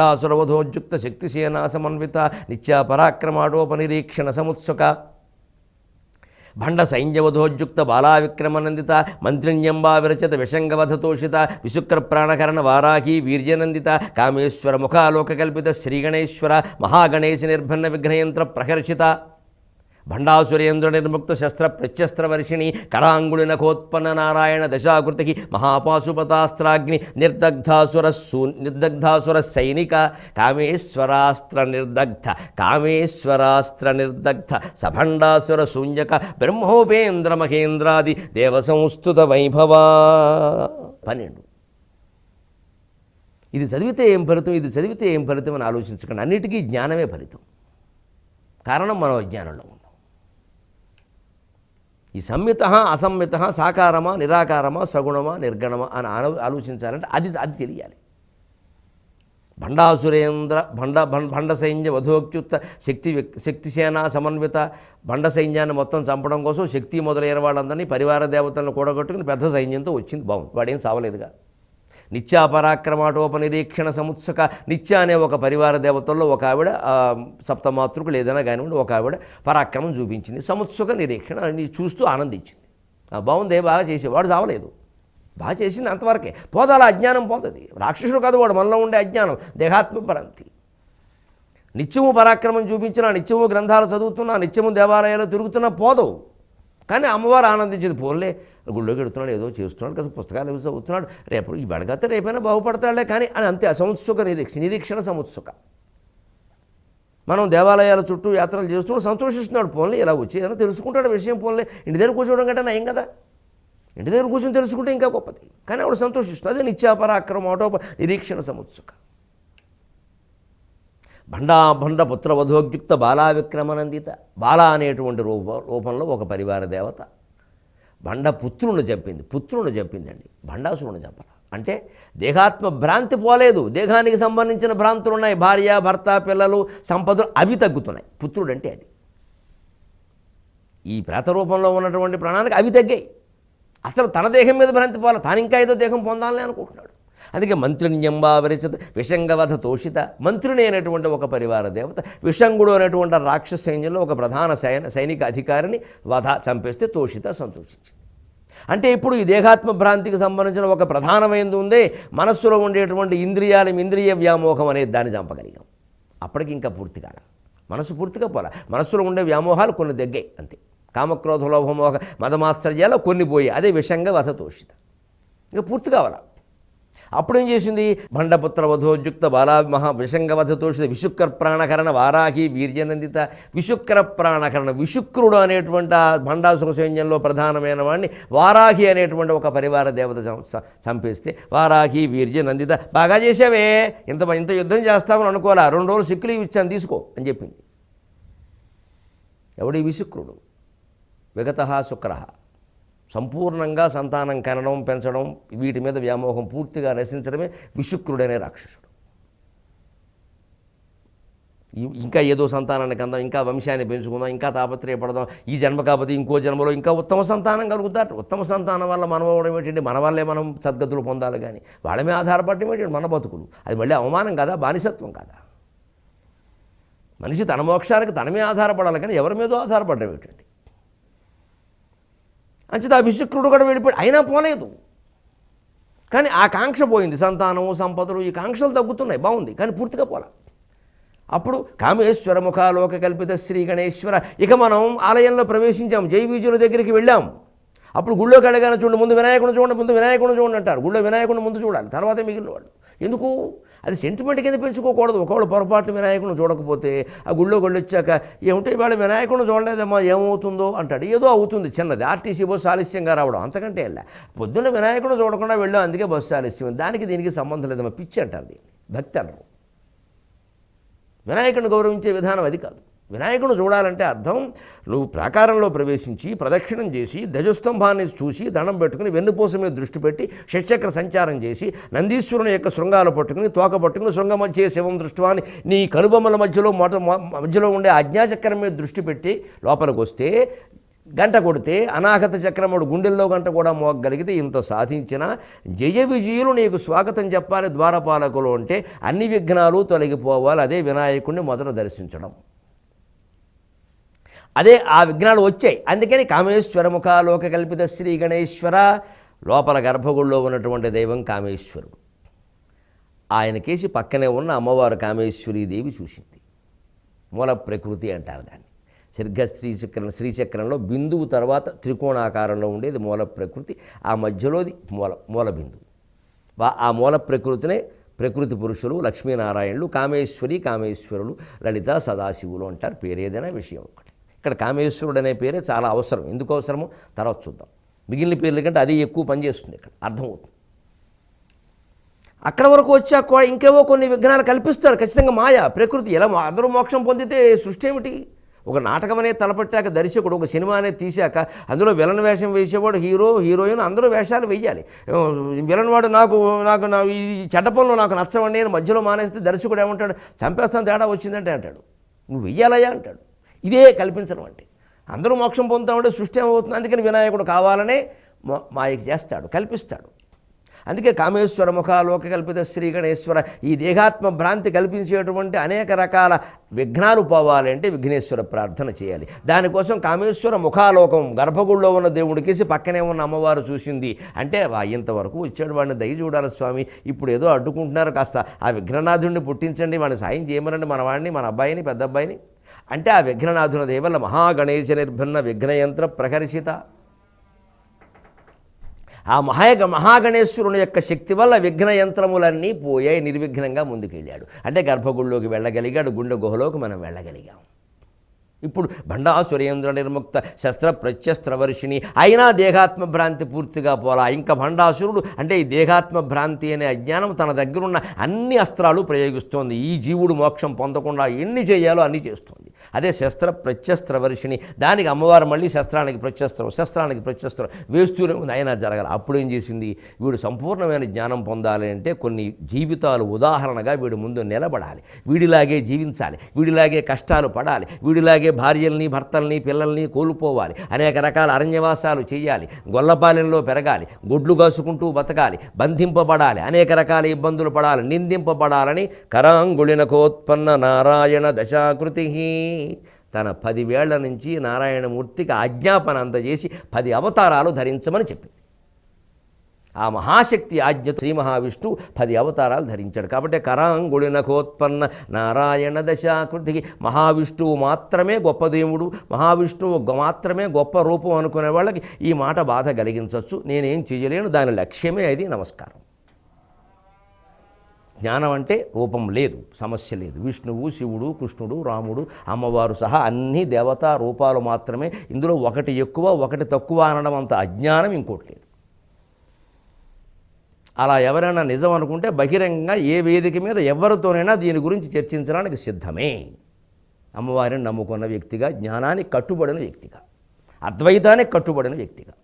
భండాసురవధోద్యుక్త శక్తిసేనా సమన్విత నిత్యా పరాక్రమాటోపనిరీక్షణ సముత్సుక భండ సైన్యవధోద్యుక్త బాలావిక్రమనందిత మంత్రిణ్యంబా విరచత విషంగవధతోషిత విశుక్ర ప్రాణకరణ వారాహి వీర్యనందిత కామేశ్వర ముఖాలోకకల్పిత శ్రీగణేశ్వర మహాగణేశ నిర్భన్న విఘ్నయంత్ర ప్రహర్షిత భండాసురేంద్ర నిర్ముక్త శస్త్ర ప్రత్యస్త్రవర్షిణి కరాంగుళి నఖోత్పన్న నారాయణ దశాకృతికి మహాపాశుపతాస్త్రాగ్ని నిర్దగ్ధాసుర సైనిక కామేశ్వరాస్త్ర నిర్దగ్ధ సభండాసుర శూన్యక బ్రహ్మోపేంద్ర మహేంద్రాది దేవసంస్తుత వైభవా 12. ఇది చదివితే ఏం ఫలితం, ఇది చదివితే ఏం ఫలితం అని ఆలోచించకండి. అన్నిటికీ జ్ఞానమే ఫలితం. కారణం మనం అజ్ఞానంలో ఉన్నాం. ఈ సంహిత అసంహిత సాకారమా నిరాకారమా సగుణమా నిర్గణమా అని ఆలోచించాలంటే అది తెలియాలి. భండాసురేంద్ర భండ సైన్య వధోక్యుక్త శక్తిసేనా సమన్విత భండ సైన్యాన్ని మొత్తం చంపడం కోసం శక్తి మొదలైన వాళ్ళందరినీ పరివార దేవతలను కూడగొట్టుకుని పెద్ద సైన్యంతో వచ్చింది. బాగుంది, వాడేం చావలేదుగా. నిత్యా పరాక్రమాటోపనిరీక్షణ సముత్సుక నిత్య అనే ఒక పరివార దేవతల్లో ఒక ఆవిడ సప్తమాతృకులు ఏదైనా కానివ్వండి, ఒక ఆవిడ పరాక్రమం చూపించింది. సముత్సుక నిరీక్షణ చూస్తూ ఆనందించింది. బాగుందే, బాగా చేసేవాడు చావలేదు, బాగా చేసింది, అంతవరకే. పోదాల అజ్ఞానం పోతుంది. రాక్షసుడు కాదు వాడు, మనలో ఉండే అజ్ఞానం దేహాత్మపరంతి. నిత్యము పరాక్రమం చూపించినా, నిత్యము గ్రంథాలు చదువుతున్నా, నిత్యము దేవాలయాలు తిరుగుతున్నా పోదవు. కానీ అమ్మవారు ఆనందించింది. పోన్లే, గుళ్ళోకి ఎడుతున్నాడు, ఏదో చేస్తున్నాడు కదా, పుస్తకాలు ఏదో చదువుతున్నాడు, రేపు ఈ వెడగతే రేపైనా బాగుపడతాడులే కానీ అని అంతే. సముత్సుక నిరీక్షణ సముత్సుక. మనం దేవాలయాల చుట్టూ యాత్రలు చేస్తున్నాడు, సంతోషిస్తున్నాడు. పోన్లే ఇలా వచ్చి ఏదైనా తెలుసుకుంటాడు విషయం. పోన్లే, ఇంటి దగ్గర కూర్చోవడం కంటే నయం కదా, ఇంటి దగ్గర కూర్చొని తెలుసుకుంటే ఇంకా గొప్పది. కానీ ఆవిడ సంతోషిస్తుంది. అదే నిత్యాపరాక్రమోటోప నిరీక్షణ సముత్సుక. భండ పుత్రవధోద్యుక్త బాలావిక్రమనందిత. బాల అనేటువంటి రూపంలో ఒక పరివార దేవత భండ పుత్రుని చంపిందండి. భండాసురుని చంపరా అంటే దేహాత్మ భ్రాంతి పోలేదు. దేహానికి సంబంధించిన భ్రాంతులు ఉన్నాయి, భార్య భర్త పిల్లలు సంపదలు, అవి తగ్గుతున్నాయి. పుత్రుడు అంటే అది. ఈ ప్రేత రూపంలో ఉన్నటువంటి ప్రాణానికి అవి తగ్గాయి. అసలు తన దేహం మీద భ్రాంతి పోవాలి, తాను ఇంకా ఏదో దేహం పొందాలని అనుకుంటున్నాడు. అందుకే మంత్రిణ్యంబా విరచత విషంగవధ తోషిత. మంత్రిని అనేటువంటి ఒక పరివార దేవత విషంగుడు అనేటువంటి రాక్షస సైన్యంలో ఒక ప్రధాన సైనిక అధికారిని చంపేస్తే తోషిత సంతోషించింది. అంటే ఇప్పుడు ఈ దేహాత్మ భ్రాంతికి సంబంధించిన ఒక ప్రధానమైనది ఉందే, మనస్సులో ఉండేటువంటి ఇంద్రియ వ్యామోహం అనేది దాన్ని చంపగలిగాం. అప్పటికి ఇంకా పూర్తి కాల, మనసు పూర్తిగా పోలా. మనస్సులో ఉండే వ్యామోహాలు కొన్ని దగ్గాయి అంతే. కామక్రోధ లోభమోహ మదమాత్సర్యాలు కొన్ని పోయి, అదే విషంగా వధ తోషిత. ఇంకా పూర్తి కావాలా. అప్పుడేం చేసింది? భండపుత్ర వధోద్యుక్త బాలా విషంగవధ తోషిత విశుక్ర ప్రాణకరణ వారాహి వీర్యనందిత. విశుక్ర ప్రాణకరణ, విశుక్రుడు అనేటువంటి ఆ భండాసుర సైన్యంలో ప్రధానమైన వాడిని వారాహి అనేటువంటి ఒక పరివార దేవత చంపేస్తే వారాహి వీర్యనందిత. బాగా చేసావే, ఇంత యుద్ధం చేస్తామని అనుకోవాలా, 2 రోజులు సిక్కులు ఇచ్చాను తీసుకో అని చెప్పింది. ఎవడి? విశుక్రుడు. విగత శుక్ర. సంపూర్ణంగా సంతానం కనడం పెంచడం వీటి మీద వ్యామోహం పూర్తిగా నశించడమే విశుక్రుడనే రాక్షసుడు. ఇంకా ఏదో సంతానాన్ని కందాం, ఇంకా వంశాన్ని పెంచుకుందాం, ఇంకా తాపత్రయపడదాం, ఈ జన్మ కాకపోతే ఇంకో జన్మలో ఇంకా ఉత్తమ సంతానం కలుగుతారు. ఉత్తమ సంతానం వల్ల మనం అవ్వడం ఏంటంటే మన వల్లే మనం సద్గతులు పొందాలి కానీ వాళ్ళ మీద ఆధారపడడం ఏంటంటే మన బతుకులు. అది మళ్ళీ అవమానం కాదా, బానిసత్వం కాదా? మనిషి తన మోక్షానికి తనమే ఆధారపడాలి కానీ ఎవరి మీదో ఆధారపడడం ఏంటండి? అంచేత ఆ విశుక్రుడు కూడా వెళ్ళిపోయి అయినా పోలేదు. కానీ ఆ కాంక్ష పోయింది. సంతానము సంపదలు ఈ కాంక్షలు తగ్గుతున్నాయి, బాగుంది, కానీ పూర్తిగా పోలా. అప్పుడు కామేశ్వర ముఖాలోక కల్పిత శ్రీ గణేశ్వర. ఇక మనం ఆలయంలో ప్రవేశించాం, జైవీజుల దగ్గరికి వెళ్ళాం. అప్పుడు గుళ్ళోకి అడగానే చూడండి, ముందు వినాయకుడిని చూడండి అంటారు. గుళ్ళో వినాయకుడిని ముందు చూడాలి, తర్వాతే మిగిలిన వాళ్ళు. ఎందుకు? అది సెంటిమెంట్ కింద పెంచుకోకూడదు. ఒకవేళ పొరపాటు వినాయకుడిని చూడకపోతే ఆ గుళ్ళోకి వచ్చాక ఏమిటో ఇవాళ వినాయకుడిని చూడలేదమ్మా ఏమవుతుందో అంటాడు. ఏదో అవుతుంది చిన్నది, ఆర్టీసీ బస్సు ఆలస్యంగా రావడం, అంతకంటే వెళ్ళా. పొద్దున్న వినాయకుడిని చూడకుండా వెళ్ళాం, అందుకే బస్సు ఆలస్యం. దానికి దీనికి సంబంధం లేదమ్మా, పిచ్చి అంటారు దీన్ని, భక్తి అనరు. వినాయకుడిని గౌరవించే విధానం అది కాదు. వినాయకుడు చూడాలంటే అర్థం నువ్వు ప్రాకారంలో ప్రవేశించి ప్రదక్షిణం చేసి ధ్వజస్తంభాన్ని చూసి దండం పెట్టుకుని వెన్నుపూస మీద దృష్టి పెట్టి షట్చక్ర సంచారం చేసి నందీశ్వరుని యొక్క శృంగాలు పట్టుకుని తోక పట్టుకుని శృంగ మధ్య శివం దృష్టివాని నీ కనుబొమ్మల మధ్యలో ఉండే ఆజ్ఞాచక్రం మీద దృష్టి పెట్టి లోపలికి వస్తే గంట కొడితే అనాహత చక్రముడు గుండెల్లో గంట కూడా మోగగలిగితే ఇంత సాధించిన జయ విజయులు నీకు స్వాగతం చెప్పాలి ద్వారపాలకులు అంటే అన్ని విఘ్నాలు తొలగిపోవాలి. అదే వినాయకుడిని మొదట దర్శించడం, అదే ఆ విఘ్నాలు వచ్చాయి. అందుకని కామేశ్వర ముఖాలోక కల్పిత శ్రీ గణేశ్వర, లోపల గర్భగుడిలో ఉన్నటువంటి దైవం కామేశ్వరుడు. ఆయనకేసి పక్కనే ఉన్న అమ్మవారు కామేశ్వరీదేవి చూసింది. మూల ప్రకృతి అంటారు దాన్ని. సరిగ్గా శ్రీచక్రంలో బిందువు తర్వాత త్రికోణాకారంలో ఉండేది మూల ప్రకృతి, ఆ మధ్యలోది మూల బిందువు. ఆ మూల ప్రకృతినే ప్రకృతి పురుషులు లక్ష్మీనారాయణులు, కామేశ్వరులు, లలిత సదాశివులు అంటారు. పేరేదైనా విషయం ఒకటి. ఇక్కడ కామేశ్వరుడు అనే పేరే చాలా అవసరం. ఎందుకు అవసరమో తర్వాత చూద్దాం. మిగిలిన పేర్ల కంటే అది ఎక్కువ పనిచేస్తుంది. ఇక్కడ అర్థమవుతుంది. అక్కడ వరకు వచ్చాక కూడా ఇంకేవో కొన్ని విఘ్నాలు కల్పిస్తారు ఖచ్చితంగా. మాయా ప్రకృతి ఎలా అందరూ మోక్షం పొందితే సృష్టి ఏమిటి? ఒక నాటకం అనేది తలపట్టాక దర్శకుడు ఒక సినిమా అనేది తీశాక అందులో విలన్ వేషం వేసేవాడు హీరోయిన్ అందరూ వేషాలు వేయాలి. విలన్ వాడు నాకు ఈ చెడ్డ పనులు నాకు నచ్చవండి నేను మధ్యలో మానేస్తే దర్శకుడు ఏమంటాడు? చంపేస్తాను తేడా వచ్చిందంటే అంటాడు. నువ్వు వెయ్యాలయ్యా అంటాడు. ఇదే కల్పించడం అంటే. అందరూ మోక్షం పొందుతామంటే సృష్టి ఏమవుతుంది? అందుకని వినాయకుడు కావాలనే మాయకు చేస్తాడు, కల్పిస్తాడు. అందుకే కామేశ్వర ముఖాలోక కల్పిత శ్రీ గణేశ్వర, ఈ దేహాత్మ భ్రాంతి కల్పించేటువంటి అనేక రకాల విఘ్నాలు పోవాలంటే విఘ్నేశ్వర ప్రార్థన చేయాలి. దానికోసం కామేశ్వర ముఖాలోకం గర్భగుడిలో ఉన్న దేవుడికేసి పక్కనే ఉన్న అమ్మవారు చూసింది. అంటే ఇంతవరకు వచ్చాడు, వాడిని దయ చూడాలి స్వామి, ఇప్పుడు ఏదో అడ్డుకుంటున్నారు, కాస్త ఆ విఘ్ననాథుడిని పుట్టించండి, వాడిని సాయం చేయమనండి, మన వాడిని, మన అబ్బాయిని, పెద్ద అబ్బాయిని అంటే ఆ విఘ్ననాథుని దేవల్ల మహాగణేశ నిర్భిన్న విఘ్నయంత్ర ప్రకర్షిత. ఆ మహాగణేశ్వరుని యొక్క శక్తి వల్ల విఘ్న యంత్రములన్నీ పోయాయి, నిర్విఘ్నంగా ముందుకెళ్ళాడు. అంటే గర్భగుడిలోకి వెళ్ళగలిగాడు, గుండె గుహలోకి మనం వెళ్ళగలిగాం. ఇప్పుడు భండాసురేంద్ర నిర్ముక్త శస్త్ర ప్రత్యస్త్రవర్షిణి అయినా దేహాత్మ భ్రాంతి పూర్తిగా పోలా. ఇంకా భండాసురుడు అంటే ఈ దేహాత్మ భ్రాంతి అనే అజ్ఞానం తన దగ్గరున్న అన్ని అస్త్రాలు ప్రయోగిస్తోంది. ఈ జీవుడు మోక్షం పొందకుండా ఎన్ని చేయాలో అన్నీ చేస్తుంది. అదే శస్త్ర ప్రత్యస్త్రవర్షిణి. దానికి అమ్మవారు మళ్ళీ శస్త్రానికి ప్రత్యస్త్రం వేస్తూనే ఉంది. అయినా జరగాలి. అప్పుడేం చేసింది? వీడు సంపూర్ణమైన జ్ఞానం పొందాలి అంటే కొన్ని జీవితాలు ఉదాహరణగా వీడు ముందు నిలబడాలి, వీడిలాగే జీవించాలి, వీడిలాగే కష్టాలు పడాలి, వీడిలాగే భార్యల్ని భర్తల్ని పిల్లల్ని కోల్పోవాలి, అనేక రకాల అరణ్యవాసాలు చేయాలి, గొల్లపాలెంలో పెరగాలి, గొడ్లు కాసుకుంటూ బతకాలి, బంధింపబడాలి, అనేక రకాల ఇబ్బందులు పడాలి, నిందింపబడాలని కరాంగుళినకోత్పన్న నారాయణ దశాకృతి. తన 10 వేళ్ల నుంచి నారాయణమూర్తికి ఆజ్ఞాపన అందజేసి 10 అవతారాలు ధరించమని చెప్పింది. ఆ మహాశక్తి ఆజ్ఞ శ్రీ మహావిష్ణువు 10 అవతారాలు ధరించాడు. కాబట్టి కరాంగుళినకోత్పన్న నారాయణ దశాకృతికి మహావిష్ణువు మాత్రమే గొప్ప దేవుడు, మహావిష్ణువు మాత్రమే గొప్ప రూపం అనుకునే వాళ్ళకి ఈ మాట బాధ కలిగించవచ్చు. నేనేం చేయలేను, దాని లక్ష్యమే అది. నమస్కారం. జ్ఞానం అంటే రూపం లేదు, సమస్య లేదు. విష్ణువు, శివుడు, కృష్ణుడు, రాముడు, అమ్మవారు సహా అన్ని దేవతా రూపాలు మాత్రమే. ఇందులో ఒకటి ఎక్కువ ఒకటి తక్కువ అనడం అంత అజ్ఞానం ఇంకోటి లేదు. అలా ఎవరైనా నిజం అనుకుంటే బహిరంగంగా ఏ వేదిక మీద ఎవరితోనైనా దీని గురించి చర్చించడానికి సిద్ధమే. అమ్మవారిని నమ్ముకున్న వ్యక్తిగా, జ్ఞానానికి కట్టుబడిన వ్యక్తిగా, అద్వైతానికి కట్టుబడిన వ్యక్తిగా.